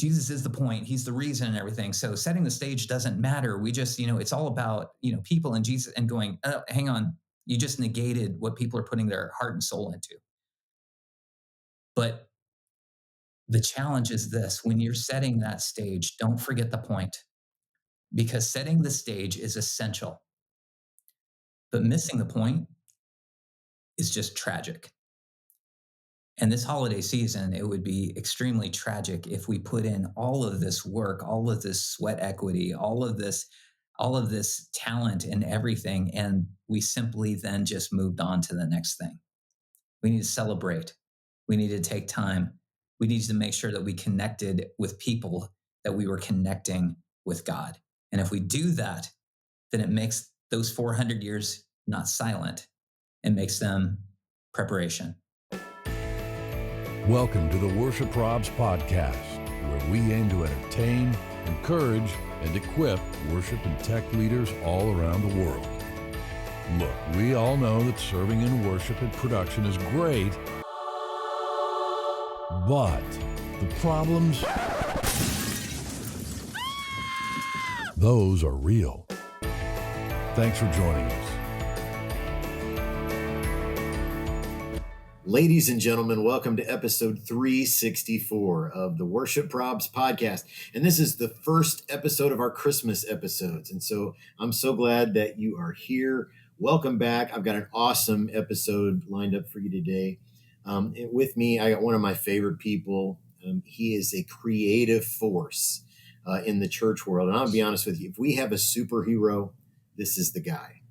Jesus is the point. He's the reason and everything. So setting the stage doesn't matter. We just, it's all about, people and Jesus and going, oh, hang on. You just negated what people are putting their heart and soul into. But the challenge is this: when you're setting that stage, don't forget the point, because setting the stage is essential. But missing the point is just tragic. And this holiday season, it would be extremely tragic if we put in all of this work, all of this sweat equity, all of this talent and everything, and we simply then just moved on to the next thing. We need to celebrate. We need to take time. We need to make sure that we connected with people, that we were connecting with God. And if we do that, then it makes those 400 years not silent. It makes them preparation. Welcome to the Worship Robs podcast, where we aim to entertain, encourage, and equip worship and tech leaders all around the world. Look, we all know that serving in worship and production is great, but the problems, those are real. Thanks for joining us. Ladies and gentlemen, welcome to episode 364 of the Worship Probs podcast. And this is the first episode of our Christmas episodes. And so I'm so glad that you are here. Welcome back. I've got an awesome episode lined up for you today. With me, I got one of my favorite people. He is a creative force in the church world. And I'll be honest with you, if we have a superhero, this is the guy.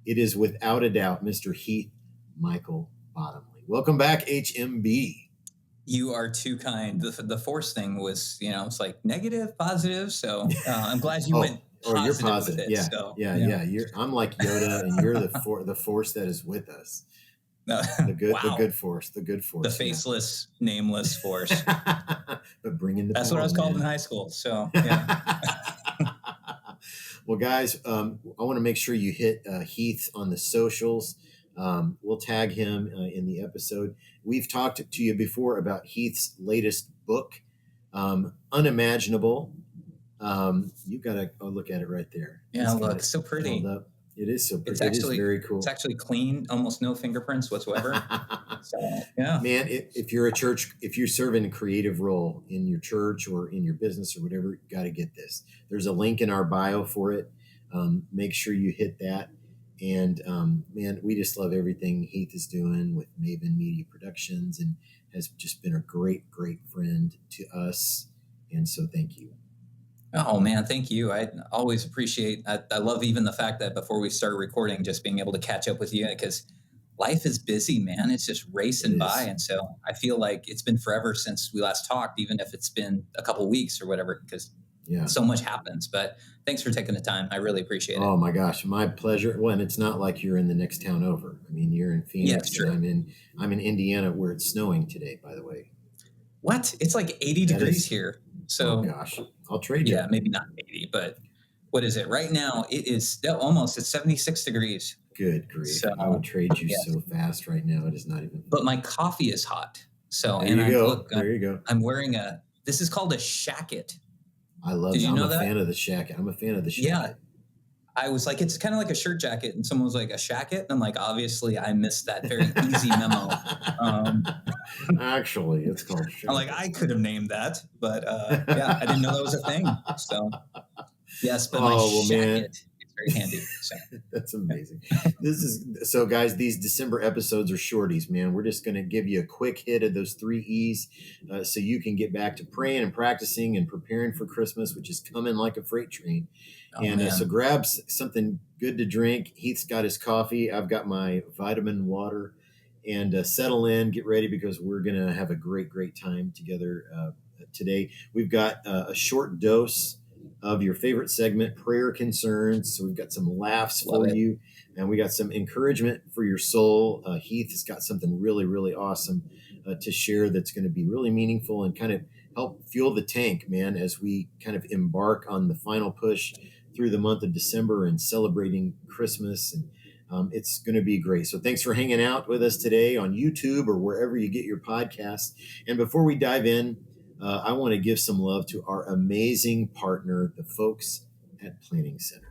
It is without a doubt Mr. Heath Michael Bottomly. Welcome back, HMB. You are too kind. The force thing was, it's like negative, positive. So I'm glad you went positive, you're positive with it. Yeah, so, yeah. I'm like Yoda, and you're the force that is with us. The good force. The faceless, nameless force. But bringing the. That's what I was called in high school. So yeah. Well, guys, I want to make sure you hit Heath on the socials. We'll tag him in the episode. We've talked to you before about Heath's latest book, Unimaginable. You've got to look at it right there. Yeah, look, so pretty. It is so pretty. It is very cool. It's actually clean, almost no fingerprints whatsoever. So, yeah. Man, if you're a church, if you're serving a creative role in your church or in your business or whatever, you got to get this. There's a link in our bio for it. Make sure you hit that. And man, we just love everything Heath is doing with Maven Media Productions, and has just been a great friend to us. And so thank you. Oh man, thank you. I always appreciate, I love even the fact that before we started recording, just being able to catch up with you, because life is busy, man. It's just racing by. And so I feel like it's been forever since we last talked, even if it's been a couple of weeks or whatever, because so much happens. But thanks for taking the time. I really appreciate it. Oh my gosh, my pleasure. Well, and it's not like you're in the next town over. I mean, you're in Phoenix. Yeah, and I'm in Indiana, where it's snowing today, by the way. What? It's like 80 degrees here. So, oh gosh, I'll trade you. Yeah, maybe not 80, but what is it right now? It is almost. It's 76 degrees. Good grief! So, I would trade you so fast right now. It is not even. But my coffee is hot. So there you go. There you go. I'm wearing this is called a shacket. I love. Did you know that? I'm a fan of the shacket. I'm a fan of the shacket. Yeah. I was like, it's kind of like a shirt jacket, and someone was like, a shacket? And I'm like, obviously, I missed that very easy memo. Actually, it's called shacket. I'm like, I could have named that, but yeah, I didn't know that was a thing. So, yes, but my shacket, it's very handy. So. That's amazing. So, guys, these December episodes are shorties, man. We're just going to give you a quick hit of those 3 E's so you can get back to praying and practicing and preparing for Christmas, which is coming like a freight train. So grab something good to drink. Heath's got his coffee. I've got my vitamin water. And settle in, get ready, because we're going to have a great time together today. We've got a short dose of your favorite segment, prayer concerns. So we've got some laughs for you, and we got some encouragement for your soul. Heath has got something really awesome to share that's going to be really meaningful and kind of help fuel the tank, man, as we kind of embark on the final push through the month of December and celebrating Christmas. And it's going to be great. So thanks for hanging out with us today on YouTube or wherever you get your podcasts. And before we dive in, I want to give some love to our amazing partner, the folks at Planning Center.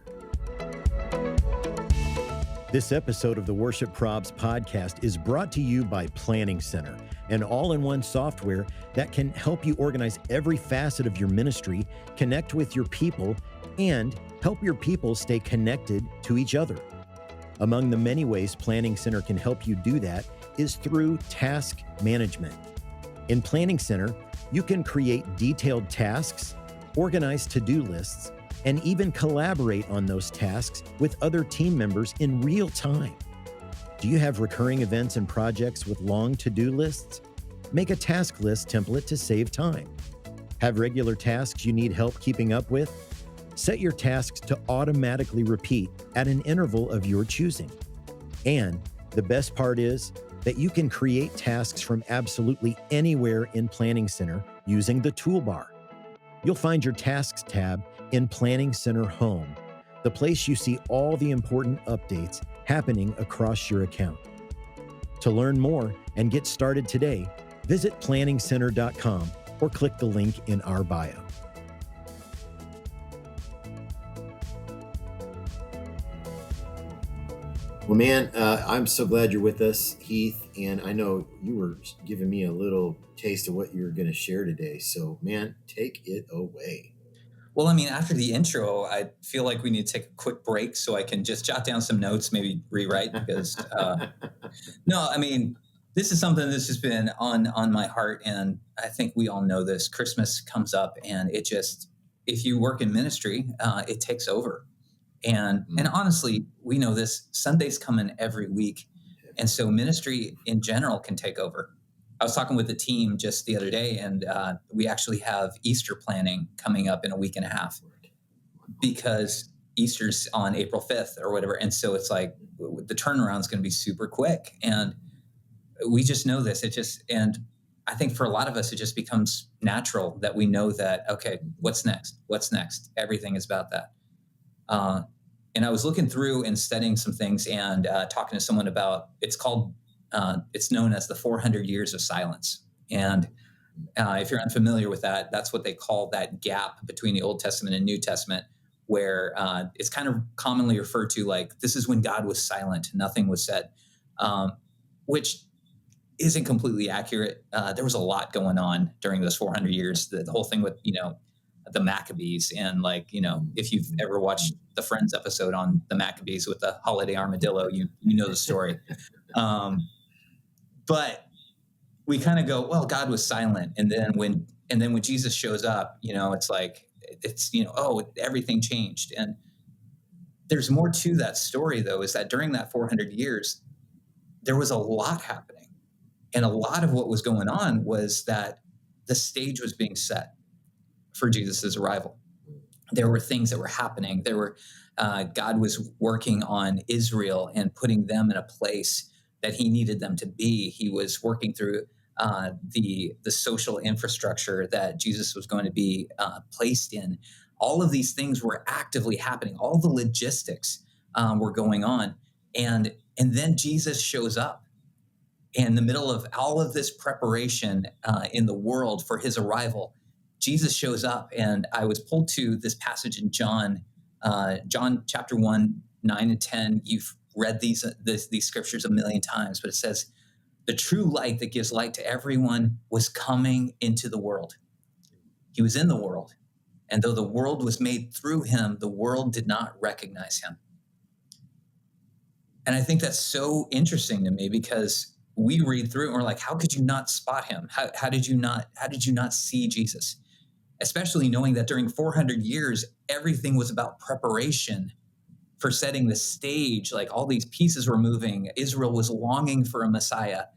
This episode of the Worship Probs podcast is brought to you by Planning Center, an all-in-one software that can help you organize every facet of your ministry, connect with your people, and help your people stay connected to each other. Among the many ways Planning Center can help you do that is through task management. In Planning Center, you can create detailed tasks, organize to-do lists, and even collaborate on those tasks with other team members in real time. Do you have recurring events and projects with long to-do lists? Make a task list template to save time. Have regular tasks you need help keeping up with? Set your tasks to automatically repeat at an interval of your choosing. And the best part is that you can create tasks from absolutely anywhere in Planning Center using the toolbar. You'll find your Tasks tab in Planning Center Home, the place you see all the important updates happening across your account. To learn more and get started today, visit planningcenter.com or click the link in our bio. Well, man, I'm so glad you're with us, Heath, and I know you were giving me a little taste of what you're going to share today. So, man, take it away. Well, I mean, after the intro, I feel like we need to take a quick break so I can just jot down some notes, maybe rewrite, because no, I mean, this is something that's just been on my heart, and I think we all know this. Christmas comes up, and it just, if you work in ministry, it takes over. And honestly, we know this. Sundays come in every week, and so ministry in general can take over. I was talking with the team just the other day, and we actually have Easter planning coming up in a week and a half because Easter's on April 5th or whatever. And so it's like the turnaround is going to be super quick. And we just know this. And I think for a lot of us, it just becomes natural that we know that, okay, what's next? What's next? Everything is about that. And I was looking through and studying some things and talking to someone about, it's known as the 400 years of silence. And if you're unfamiliar with that, that's what they call that gap between the Old Testament and New Testament, where it's kind of commonly referred to like, this is when God was silent, nothing was said, which isn't completely accurate. There was a lot going on during those 400 years, the whole thing with, the Maccabees. And like, if you've ever watched the Friends episode on the Maccabees with the holiday armadillo, you know the story. But we kind of go, well, God was silent. And then when Jesus shows up, it's like, everything changed. And there's more to that story, though, is that during that 400 years, there was a lot happening. And a lot of what was going on was that the stage was being set for Jesus's arrival. There were things that were happening. God was working on Israel and putting them in a place that he needed them to be. He was working through the social infrastructure that Jesus was going to be placed in. All of these things were actively happening. All the logistics were going on. And then Jesus shows up in the middle of all of this preparation in the world for his arrival. Jesus shows up, and I was pulled to this passage in John chapter 1, 9 and 10. You've read these scriptures a million times, but it says, the true light that gives light to everyone was coming into the world. He was in the world. And though the world was made through him, the world did not recognize him. And I think that's so interesting to me because we read through it and we're like, how could you not spot him? How did you not see Jesus? Especially knowing that during 400 years, everything was about preparation for setting the stage. Like all these pieces were moving. Israel was longing for a Messiah.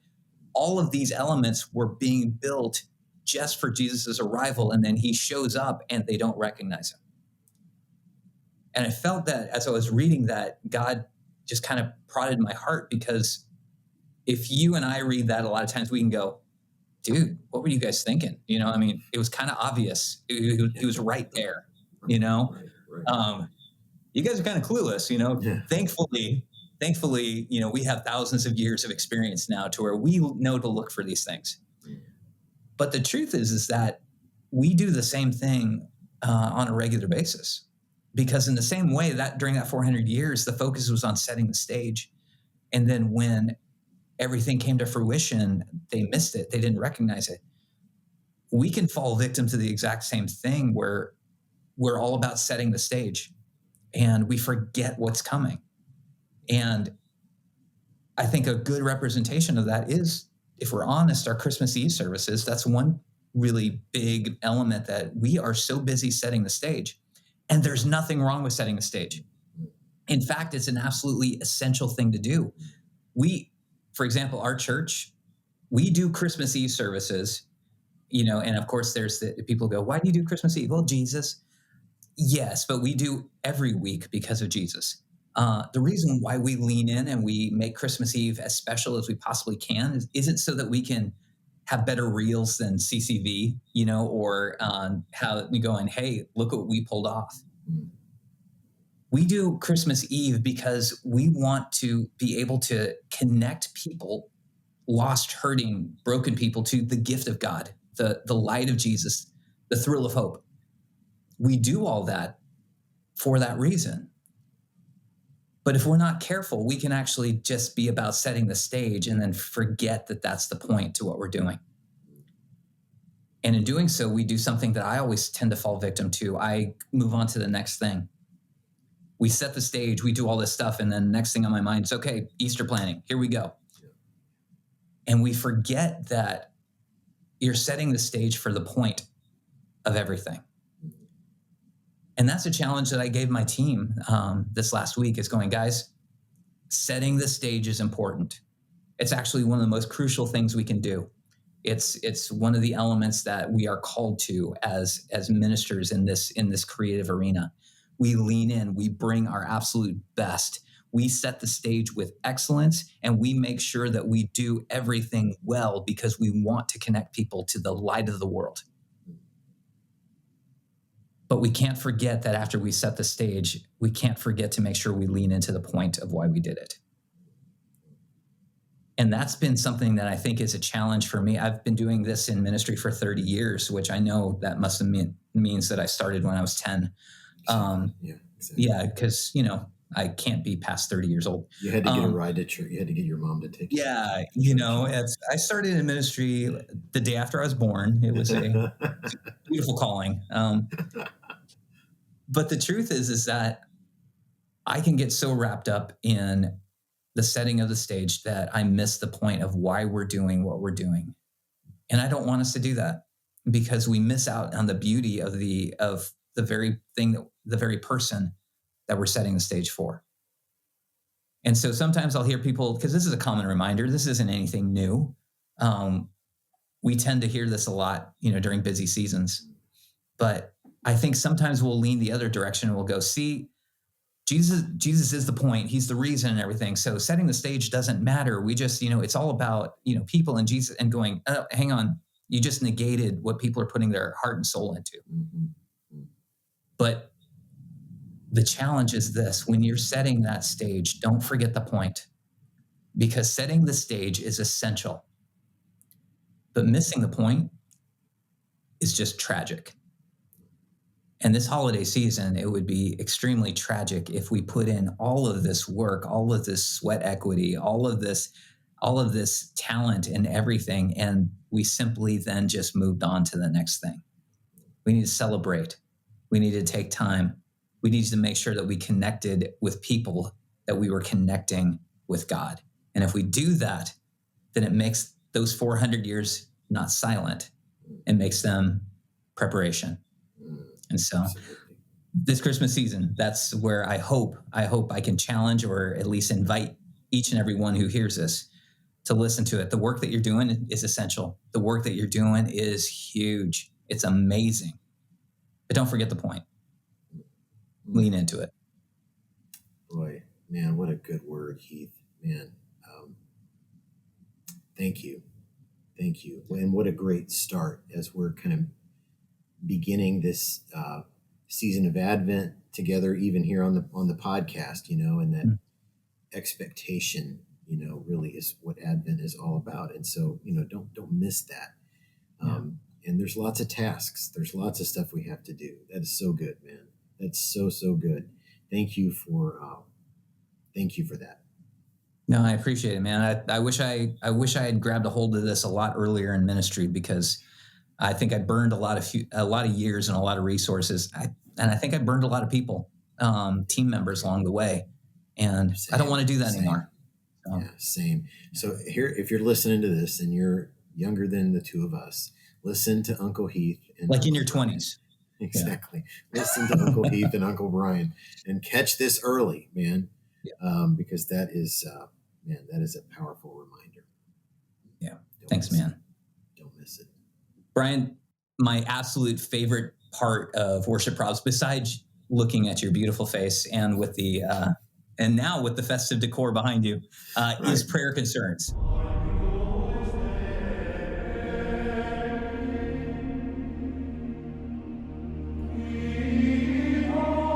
All of these elements were being built just for Jesus's arrival. And then he shows up and they don't recognize him. And I felt that as I was reading that, God just kind of prodded my heart, because if you and I read that, a lot of times we can go, dude, what were you guys thinking? It was kind of obvious. He was right there, Right. You guys are kind of clueless, Yeah. Thankfully, we have thousands of years of experience now to where we know to look for these things. But the truth is that we do the same thing on a regular basis. Because in the same way that during that 400 years, the focus was on setting the stage. And then when everything came to fruition, they missed it. They didn't recognize it. We can fall victim to the exact same thing where we're all about setting the stage and we forget what's coming. And I think a good representation of that is, if we're honest, our Christmas Eve services. That's one really big element, that we are so busy setting the stage. And there's nothing wrong with setting the stage. In fact, it's an absolutely essential thing to do. For example, our church, we do Christmas Eve services, and of course there's the people go, why do you do Christmas Eve? Well, Jesus. Yes, but we do every week because of Jesus. The reason why we lean in and we make Christmas Eve as special as we possibly can isn't so that we can have better reels than CCV, or how we going, hey, look what we pulled off. We do Christmas Eve because we want to be able to connect people, lost, hurting, broken people, to the gift of God, the light of Jesus, the thrill of hope. We do all that for that reason. But if we're not careful, we can actually just be about setting the stage and then forget that that's the point to what we're doing. And in doing so, we do something that I always tend to fall victim to. I move on to the next thing. We set the stage, we do all this stuff, and then the next thing on my mind is, okay, Easter planning, here we go. And we forget that you're setting the stage for the point of everything. And that's a challenge that I gave my team this last week, is going, guys, setting the stage is important. It's actually one of the most crucial things we can do. It's one of the elements that we are called to as ministers in this creative arena. We lean in, we bring our absolute best. We set the stage with excellence, and we make sure that we do everything well because we want to connect people to the light of the world. But we can't forget that after we set the stage, we can't forget to make sure we lean into the point of why we did it. And that's been something that I think is a challenge for me. I've been doing this in ministry for 30 years, which I know that must have means that I started when I was 10. Exactly. Yeah, because, I can't be past 30 years old. You had to get a ride to church. You had to get your mom to take you. Yeah, I started in ministry the day after I was born. It was a beautiful calling. But the truth is that I can get so wrapped up in the setting of the stage that I miss the point of why we're doing what we're doing. And I don't want us to do that, because we miss out on the beauty of the very thing, the very person that we're setting the stage for. And so sometimes I'll hear people, because this is a common reminder, this isn't anything new. We tend to hear this a lot, during busy seasons. But I think sometimes we'll lean the other direction and we'll go, see, Jesus is the point. He's the reason and everything. So setting the stage doesn't matter. We just, it's all about, people and Jesus, and going, oh, hang on, you just negated what people are putting their heart and soul into. Mm-hmm. But the challenge is this: when you're setting that stage, don't forget the point, because setting the stage is essential. But missing the point is just tragic. And this holiday season, it would be extremely tragic if we put in all of this work, all of this sweat equity, all of this talent and everything, and we simply then just moved on to the next thing. We need to celebrate. We need to take time. We need to make sure that we connected with people, that we were connecting with God. And if we do that, then it makes those 400 years not silent. It makes them preparation. And so this Christmas season, that's where I hope I can challenge, or at least invite each and every one who hears this to listen to it. The work that you're doing is essential. The work that you're doing is huge. It's amazing. But don't forget the point. Lean into it. Boy, man, what a good word, Heath. Man, thank you. Thank you. And what a great start as we're kind of beginning this season of Advent together, even here on the podcast, and that expectation, really is what Advent is all about. And so, don't miss that. And there's lots of tasks. There's lots of stuff we have to do. That is so good, man. That's so good. Thank you for that. No, I appreciate it, man. I wish I had grabbed a hold of this a lot earlier in ministry, because I think I burned a lot of years and a lot of resources. And I think I burned a lot of people, team members along the way. And I don't want to do that anymore. Yeah, same. So here, if you're listening to this and you're younger than the two of us, listen to Uncle Heath. And like Uncle in your Brian. 20s. Exactly. Yeah. Listen to Uncle Heath and Uncle Brian and catch this early, man. Yeah. Because that is a powerful reminder. Yeah. Thanks, man. Don't miss it. Brian, my absolute favorite part of Worship Probs, besides looking at your beautiful face and with the and now with the festive decor behind you, is prayer concerns.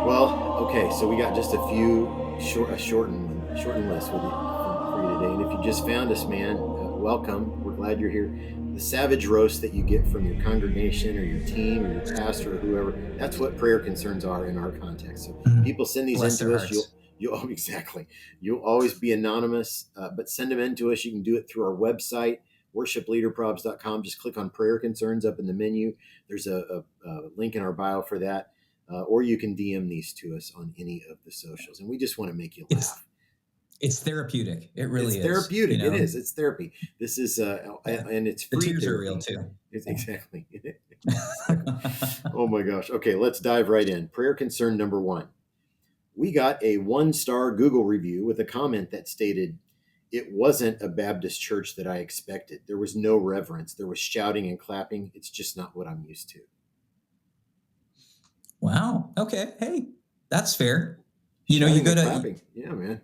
Well, okay, so we got just a few shortened list for you today. And if you just found us, man, welcome. We're glad you're here. The savage roast that you get from your congregation or your team or your pastor or whoever, that's what prayer concerns are in our context. So people send these into us. You'll always be anonymous, but send them in to us. You can do it through our website, worshipleaderprobs.com. Just click on prayer concerns up in the menu. There's a link in our bio for that. Or you can DM these to us on any of the socials. And we just want to make you laugh. It's therapeutic. It really is. Therapeutic. You know? It is. It's therapy. This is, and it's free. The tears therapy. are real too. Exactly. Oh my gosh. Okay, let's dive right in. Prayer concern number 1. We got a 1-star Google review with a comment that stated, "It wasn't a Baptist church that I expected. There was no reverence. There was shouting and clapping. It's just not what I'm used to." Wow. Okay. Hey, that's fair. You know, you go to clapping. Yeah, man.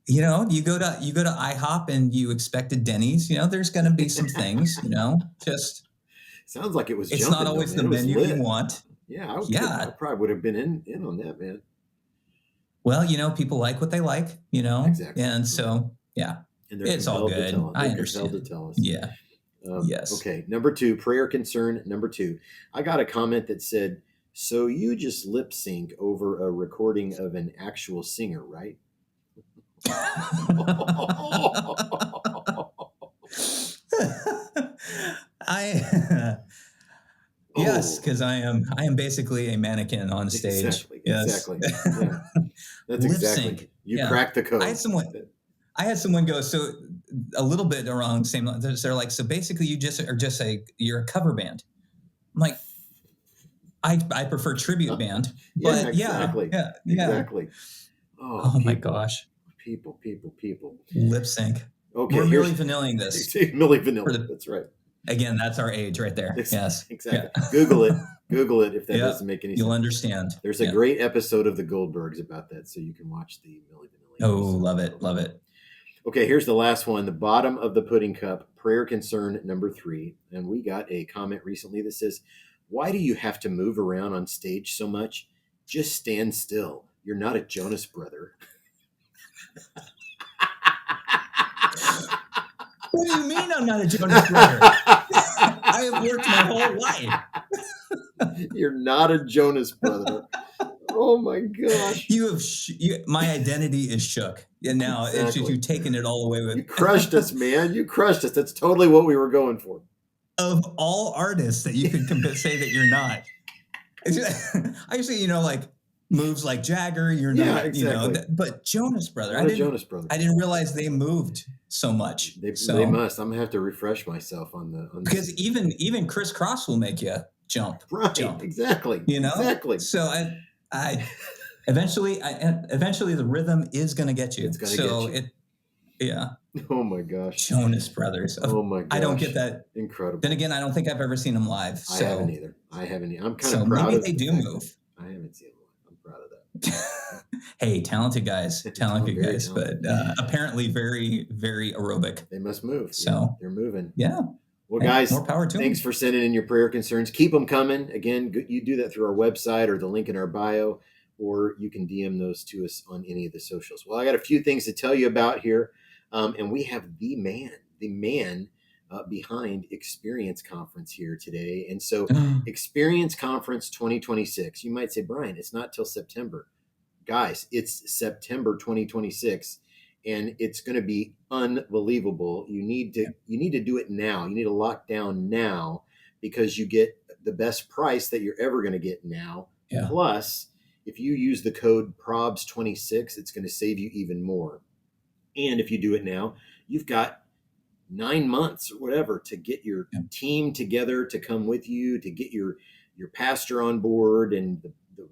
You know, you go to IHOP and you expected Denny's. You know, there's going to be some things. You know, just sounds like it was. It's not always the menu you want. Yeah, I probably would have been in on that, man. Well, you know, people like what they like. You know, exactly. And so, yeah, and it's all good. I understand. To tell us. Yeah. Yes. Okay. Number 2, prayer concern number 2. I got a comment that said, "So you just lip sync over a recording of an actual singer, right?" Yes, because I am basically a mannequin on stage. Exactly. Yes. Exactly. Yeah. That's exactly. Sync. You cracked the code. I had someone go so a little bit around the same. They're like, so basically, you're a cover band. I'm like, I prefer tribute band. But exactly. Yeah. Exactly. Oh my gosh. People. Lip sync. Okay. We're Milli Vanilling this. Milli Vanilli. That's right. Again, that's our age right there. Yes. Exactly. Yeah. Google it if that doesn't make any sense. You'll understand. There's a great episode of the Goldbergs about that, so you can watch the Milli Vanilli. Oh, love it. Love it. Okay, here's the last one. The bottom of the pudding cup, prayer concern number 3. And we got a comment recently that says, "Why do you have to move around on stage so much? Just stand still. You're not a Jonas brother." What do you mean I'm not a Jonas brother? I have worked my whole life. You're not a Jonas brother. Oh my gosh! My identity is shook, and now it's just you've taken it all away with. You crushed us, man. You crushed us. That's totally what we were going for. Of all artists that you could say that you're not, I usually like moves like Jagger. You're not, exactly. But Jonas brother, Jonas brother. I didn't realize they moved so much. They must. I'm gonna have to refresh myself on the because even Criss Cross will make you jump. Right. Jump. Exactly. Exactly. So I eventually the rhythm is going to get you. It's going to get you. Yeah. Oh my gosh. Jonas Brothers. Oh my gosh. I don't get that. Incredible. Then again, I don't think I've ever seen them live. So. I haven't either. I'm kind of proud maybe of they do move. I haven't seen them live. I'm proud of that. Hey, talented guys. Talented guys. But apparently very, very aerobic. They must move. So they're moving. Yeah. Well, guys, more power to thanks for sending in your prayer concerns. Keep them coming. Again, you do that through our website or the link in our bio, or you can DM those to us on any of the socials. Well, I got a few things to tell you about here. And we have the man behind Experience Conference here today. And so Experience Conference 2026, you might say, Brian, it's not till September. Guys, it's September 2026, and it's going to be unbelievable. You need to do it now. You need to lock down now, because you get the best price that you're ever going to get now. Yeah. Plus, if you use the code PROBS26, it's going to save you even more. And if you do it now, you've got 9 months or whatever to get your team together to come with you, to get your pastor on board, and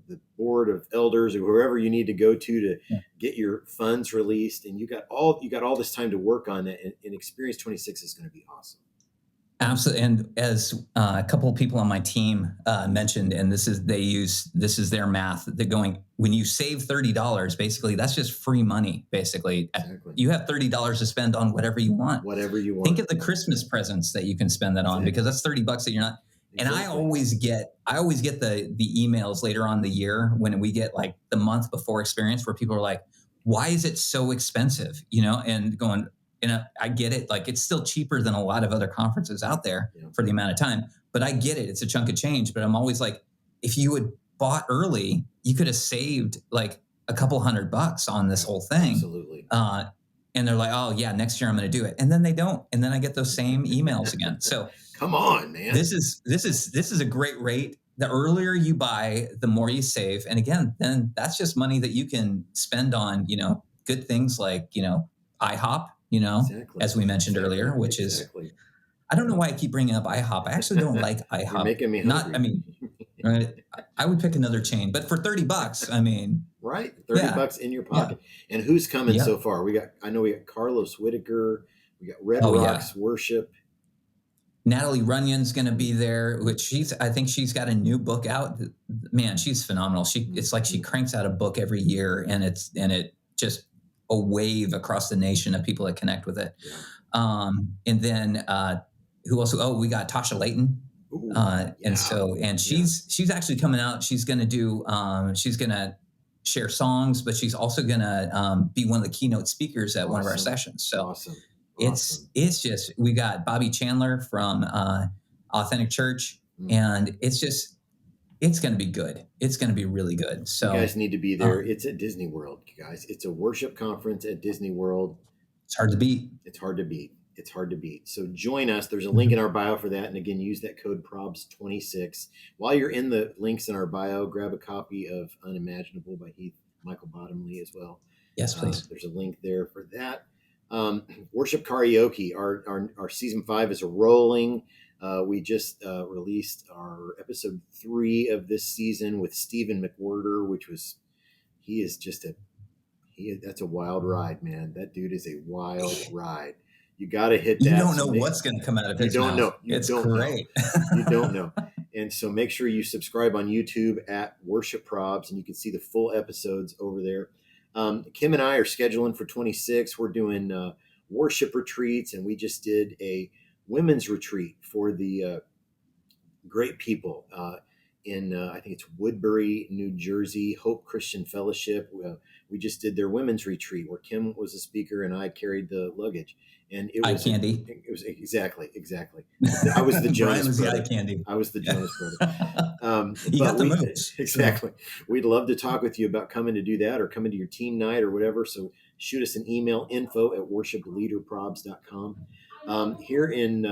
the board of elders or whoever you need to go to get your funds released. And you got all this time to work on that. And Experience 26 is going to be awesome. Absolutely. And as a couple of people on my team mentioned, and this is their math, they're going, when you save $30, basically, that's just free money. Basically, exactly. You have $30 to spend on whatever you want. Think of the Christmas presents that you can spend that on, because that's $30 that you're not. And I always get the emails later on in the year when we get like the month before Experience, where people are like, why is it so expensive? And going, and I get it. Like, it's still cheaper than a lot of other conferences out there for the amount of time, but I get it. It's a chunk of change, but I'm always like, if you had bought early, you could have saved like a couple $100 on this whole thing. Absolutely. And they're like, oh yeah, next year I'm going to do it. And then they don't. And then I get those same emails again. So come on, man. This is a great rate. The earlier you buy, the more you save. And again, then that's just money that you can spend on, good things like, IHOP, as we mentioned earlier, which is, I don't know why I keep bringing up IHOP. I actually don't like IHOP. You're making me hungry. Right, I would pick another chain, but for $30, right, $30 in your pocket. Yeah. And who's coming so far? I know we got Carlos Whitaker, we got Red Rocks Worship. Natalie Runyon's going to be there, which I think she's got a new book out. Man, she's phenomenal. It's like she cranks out a book every year, and it just a wave across the nation of people that connect with it. Yeah. And then who else? Oh, we got Tasha Layton. She's actually coming out. She's going to do, she's going to share songs, but she's also going to be one of the keynote speakers at one of our sessions. So it's just, we got Bobby Chandler from Authentic Church, and it's going to be good. It's going to be really good. So you guys need to be there. It's at Disney World, you guys. It's a worship conference at Disney World. It's hard to beat. It's hard to beat. So join us. There's a link in our bio for that. And again, use that code PROBS26. While you're in the links in our bio, grab a copy of Unimaginable by Heath Bottomly as well. Yes, please. There's a link there for that. Worship Karaoke. Our season 5 is rolling. We just released our episode 3 of this season with Stephen McWhirter, that's a wild ride, man. That dude is a wild ride. You got to hit that. You don't know what's going to come out of his mouth. Know. It's great. You don't know. And so make sure you subscribe on YouTube at Worship Probs, and you can see the full episodes over there. Kim and I are scheduling for 26. We're doing worship retreats, and we just did a women's retreat for the great people in I think it's Woodbury, New Jersey, Hope Christian Fellowship. We just did their women's retreat where Kim was a speaker and I carried the luggage. And it was eye candy. It was exactly. I was the Jonas brother. Eye candy. I was the Jonas brother. You got the moves. Exactly. We'd love to talk with you about coming to do that or coming to your team night or whatever. So shoot us an email, info@worshipleaderprobs.com. Here in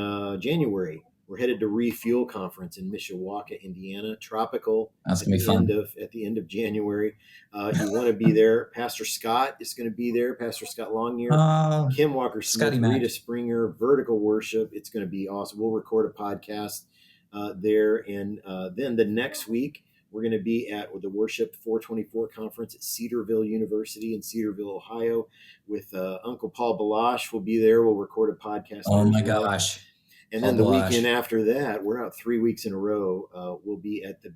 January, we're headed to Refuel Conference in Mishawaka, Indiana. Tropical. That's going to be fun. At the end of January. You want to be there. Pastor Scott is going to be there. Pastor Scott Longyear. Kim Walker-Smith, Rita Springer, Vertical Worship. It's going to be awesome. We'll record a podcast there. And then the next week, we're going to be at the Worship 424 Conference at Cedarville University in Cedarville, Ohio, with Uncle Paul Balash. Will be there. We'll record a podcast. Oh, my gosh. And then the weekend after that, we're out 3 weeks in a row. We'll be at the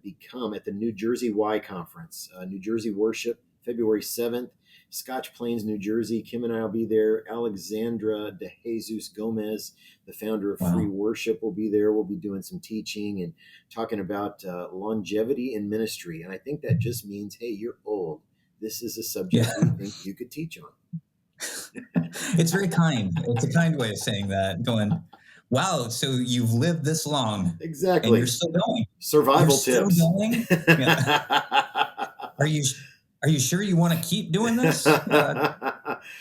New Jersey Y Conference, New Jersey Worship, February 7th, Scotch Plains, New Jersey. Kim and I will be there. Alexandra De Jesus Gomez, the founder of Free Worship, will be there. We'll be doing some teaching and talking about longevity in ministry. And I think that just means, hey, you're old. This is a subject we think you could teach on. It's very kind. It's a kind way of saying that, going, Wow, so you've lived this long and you're Exactly. still going. You're Survival still tips. going? Yeah. Are you are you sure you wanna keep doing this?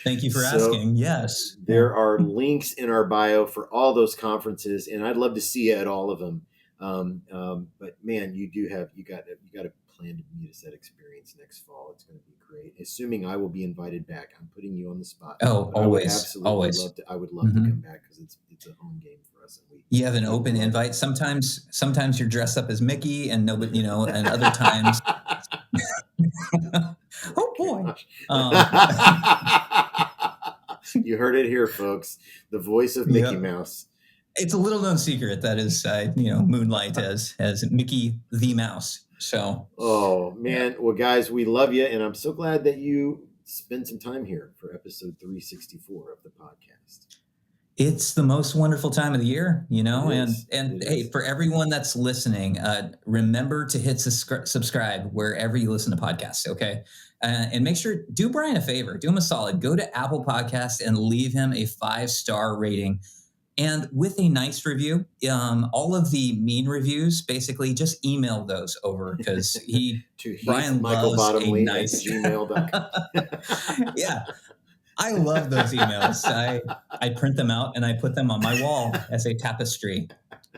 Thank you for So asking. Yes. Yeah. there are links in our bio for all those conferences, and I'd love to see you at all of them. But man, you got to plan to meet us at Experience next fall. It's going to be great. Assuming I will be invited back. I'm putting you on the spot, Oh, but I would always, absolutely always. love to. I would love to come Mhm. back because it's a home game for us, and You have an we open love it. invite. Sometimes you're dressed up as Mickey and nobody, and other times Oh oh boy. gosh. Um, You heard it here, folks. The voice of Mickey yeah. Mouse. It's a little known secret that is, moonlight as Mickey the Mouse. So, Oh yeah. man, well, guys, we love you, and I'm so glad that you spend some time here for episode 364 of the podcast. It's the most wonderful time of the year, It and is. and It hey, is. for everyone that's listening, remember to hit subscribe wherever you listen to podcasts. Okay, and make sure do Brian a favor, do him a solid, go to Apple Podcasts and leave him a 5-star rating. And with a nice review, all of the mean reviews, basically just email those over because To Heath Brian Michael loves a Bottomly at nice. gmail.com. Yeah, I love those emails. I print them out and I put them on my wall as a tapestry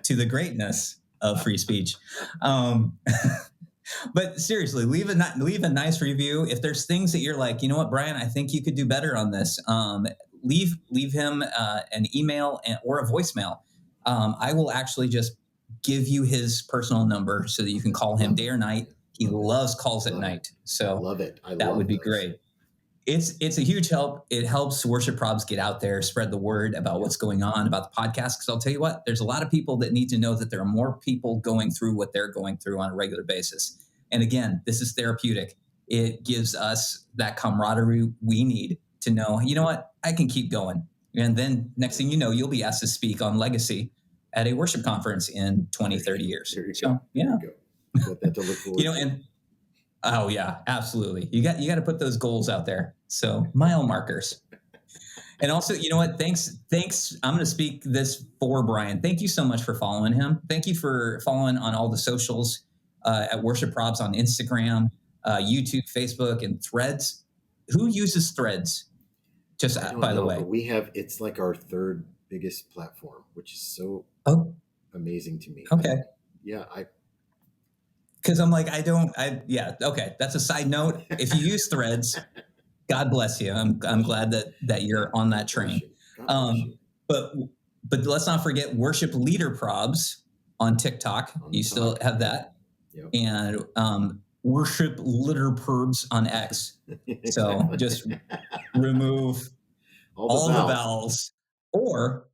to the greatness of free speech. Um, but seriously, leave a nice review. If there's things that you're like, you know what, Brian, I think you could do better on this. Leave him an email or a voicemail. I will actually just give you his personal number so that you can call him Love day it. or night. He Love it. loves calls at Love it. night, so Love it. I that would love be those. great. It's a huge help. It helps worship probs get out there, spread the word about what's going on about the podcast. Because I'll tell you what, there's a lot of people that need to know that there are more people going through what they're going through on a regular basis. And again, this is therapeutic. It gives us that camaraderie we need to know, you know what, I can keep going. And then next thing you know, you'll be asked to speak on legacy at a worship conference in 20, 30 years. There you go. So, There yeah. you go. Got that to look forward to. And oh yeah, absolutely. You got to put those goals out there. So mile markers. And also, you know what? Thanks. I'm going to speak this for Brian. Thank you so much for following him. Thank you for following on all the socials at Worship Probs on Instagram, YouTube, Facebook, and Threads. Who uses Threads? Just I don't by the know, but way. it's like our third biggest platform, which is so Oh, amazing to me. okay. I Because I'm like, yeah, okay. That's a side note. If you use Threads, God bless you. I'm glad that you're on that God bless train. you. God bless Um, you. but but let's not forget worship leader probs on TikTok. On the You still talk. have that, Yep. and worship litter probs on X. So Exactly. just remove all the vowels. vowels, or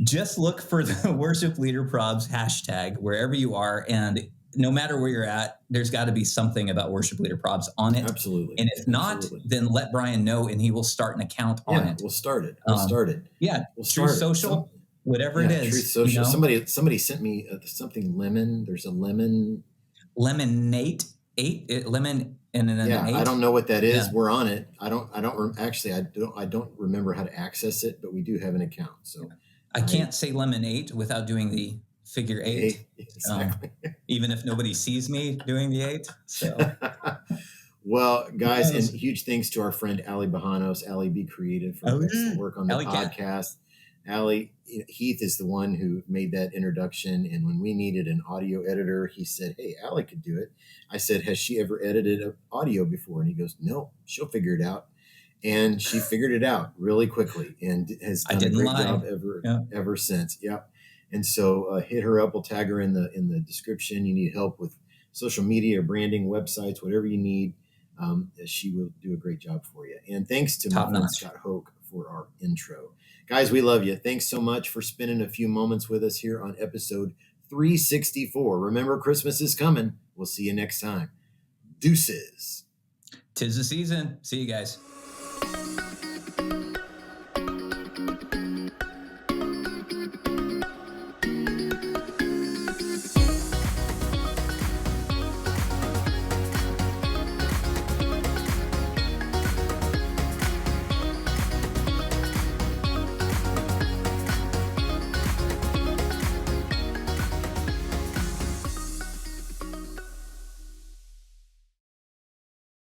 just look for the worship leader probs hashtag wherever you are, and no matter where you're at, there's got to be something about worship leader probs on it. Absolutely. And if not, Absolutely. then let Brian know and he will start an account on it. We'll start it. We'll start it. Yeah. We'll Truth start Social, it. whatever it is. Truth Social. You know? Somebody sent me something lemon. There's a lemon. Lemonade 8, lemon and then an 8. I don't know what that is. Yeah. We're on it. I don't remember how to access it, but we do have an account. So I can't say lemon 8 without doing the figure 8. Exactly. Even if nobody sees me doing the 8. So well, guys, Yes. and huge thanks to our friend Ali Bajanos, Ali Be Creative, for excellent work on the Ali Cat. podcast. Ali, Heath is the one who made that introduction. And when we needed an audio editor, he said, "Hey, Ali could do it." I said, "Has she ever edited an audio before?" And he goes, "No, she'll figure it out." And she figured it out really quickly and has done a great job ever since. Yep. And so hit her up. We'll tag her in the description. You need help with social media, branding, websites, whatever you need. She will do a great job for you. And thanks to my friend Scott Hoke for our intro. Guys, we love you. Thanks so much for spending a few moments with us here on episode 364. Remember, Christmas is coming. We'll see you next time. Deuces. 'Tis the season. See you guys.